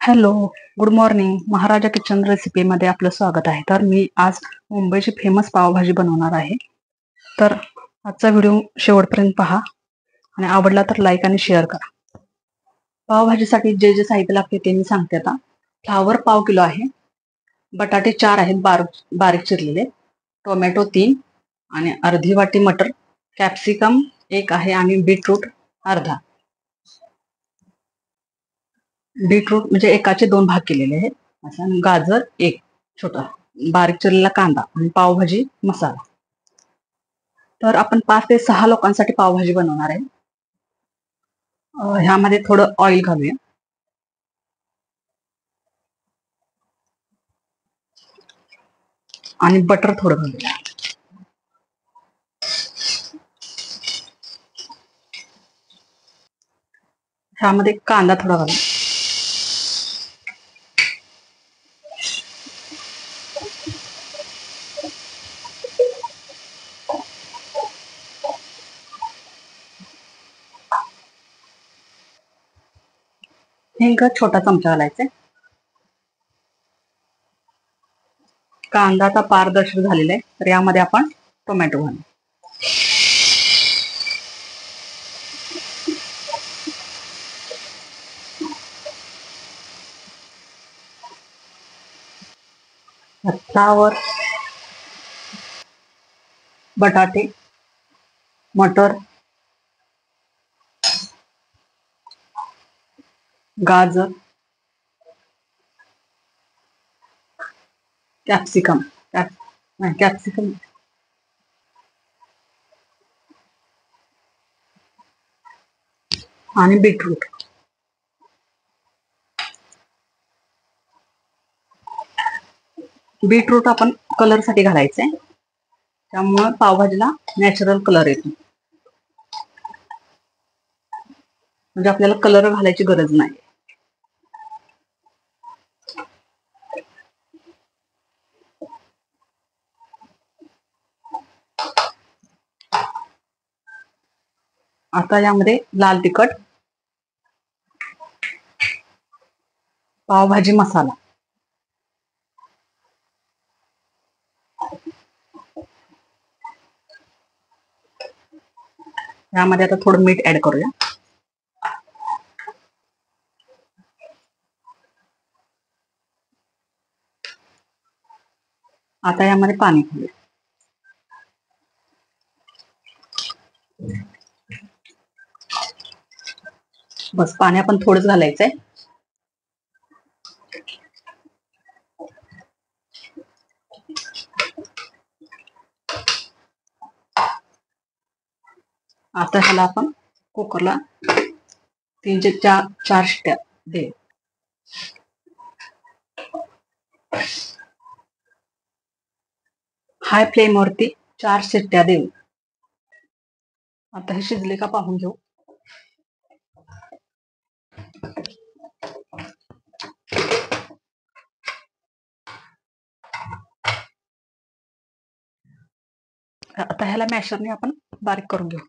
Hello, good morning. Maharaja kitchen रेसिपीमध्ये आपलं स्वागत आहे. तर मी आज मुंबईची फेमस पावभाजी बनवणार आहे. तर आजचा व्हिडिओ शेवटपर्यंत पहा आणि आवडला तर लाईक आणि शेअर करा. पावभाजीसाठी जे जे साहित्य लागते ते मी सांगते आता. फ्लावर पाव किलो आहे, बटाटे 4 आहेत बारीक चिरलेले, टोमॅटो 3 आणि अर्धी वाटी मटर, कॅप्सिकम 1 आहे आणि बीटरूट अर्धा. बीटरूट म्हणजे एकाचे 2 भाग केलेले आहेत. असं गाजर 1 छोटा, बारीक चिरलेला कांदा आणि पावभाजी मसाला. तर आपण 5 ते 6 लोकांसाठी पावभाजी बनवणार आहे. ह्यामध्ये थोडं ऑइल घालूया आणि बटर थोडं घालूया. ह्यामध्ये कांदा थोडा घालूया. हिंग छोटा चमचा घालायचा. कांदा आता पारदर्शक झालेला आहे, तर यामध्ये आपण टोमॅटो घालू. फ्लावर, बटाटे, मटर, गाजर, कॅप्सिकम कॅप्सिकम आणि बीटरूट. बीटरूट आपण कलर साठी घालायचंय, त्यामुळे पावभाजीला नॅचरल कलर येतो, म्हणजे आपल्याला कलर घालायची गरज नाही. आता यामध्ये लाल तिखट, पावभाजी मसाला, यामध्ये आता थोडं मीठ ऍड करूया. आता यामध्ये पाणी घालूया. बस, पाणी आपण थोडंच घालायचंय. आता ह्याला आपण कुकरला 3 ते 4 शिट्ट्या दे. हाय फ्लेम वरती 4 शिट्ट्या देऊ. आता हे शिजले का पाहून घेऊ. आता ह्याला मॅशरने आपण बारीक करून घेऊ.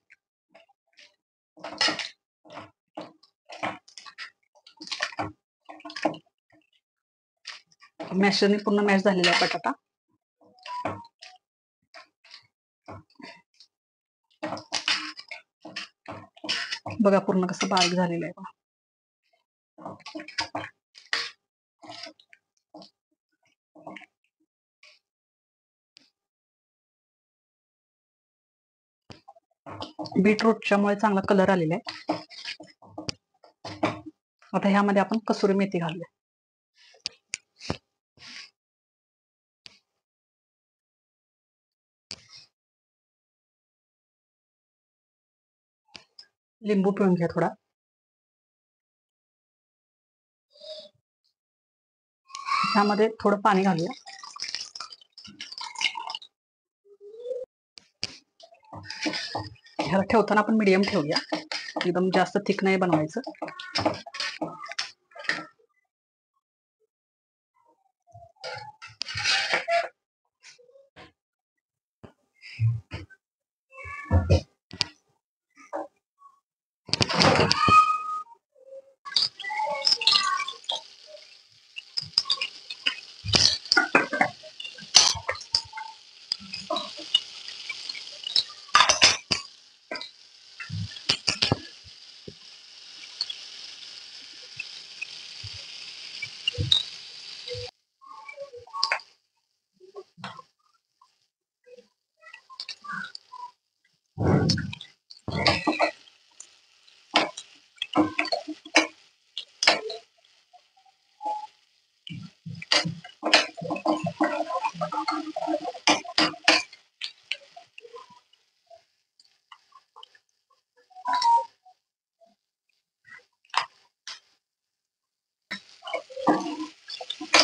मॅशरने पूर्ण मॅश झालेला आहे बटाटा. बघा पूर्ण कसं बारीक झालेलं आहे. बीटरूटच्या मुळे चांगला कलर आलेला आहे. आता ह्यामध्ये आपण कसुरी मेथी घालूया. लिंबू पिळून घ्या थोडा. ह्यामध्ये थोडं पाणी घालूया. ह्याला ठेवताना आपण मीडियम ठेवूया, एकदम जास्त थिक नाही बनवायचं.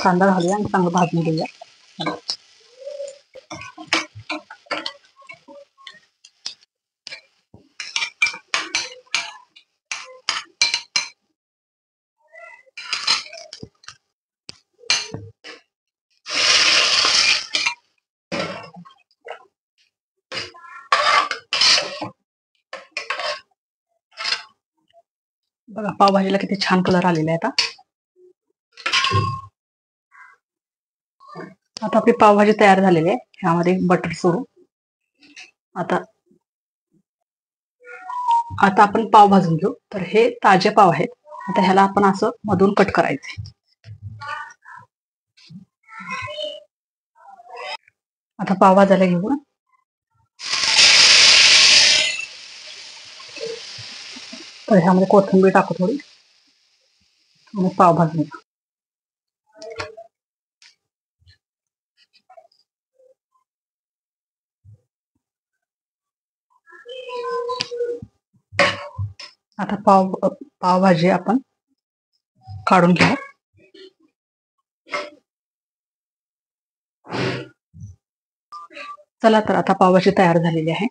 कांदा घालूया आणि चांगलं भाजून घेऊया. बघा पावभाजीला किती छान कलर आलेला आहे. आता आपली पावभाजी तयार झालेली आहे. ह्यामध्ये बटर सोडू. आता आपण पाव भाजून घेऊ. तर हे ताजे पाव आहेत. आता ह्याला आपण असं मधून कट करायचे. आता पाव भाजायला घेऊ. तर ह्यामध्ये कोथिंबीर टाकू थोडी आणि पाव भाजून घेऊ. आता पावभाजी आपण काढून घेऊ. चला तर आता पावभाजी तयार झालेली आहे.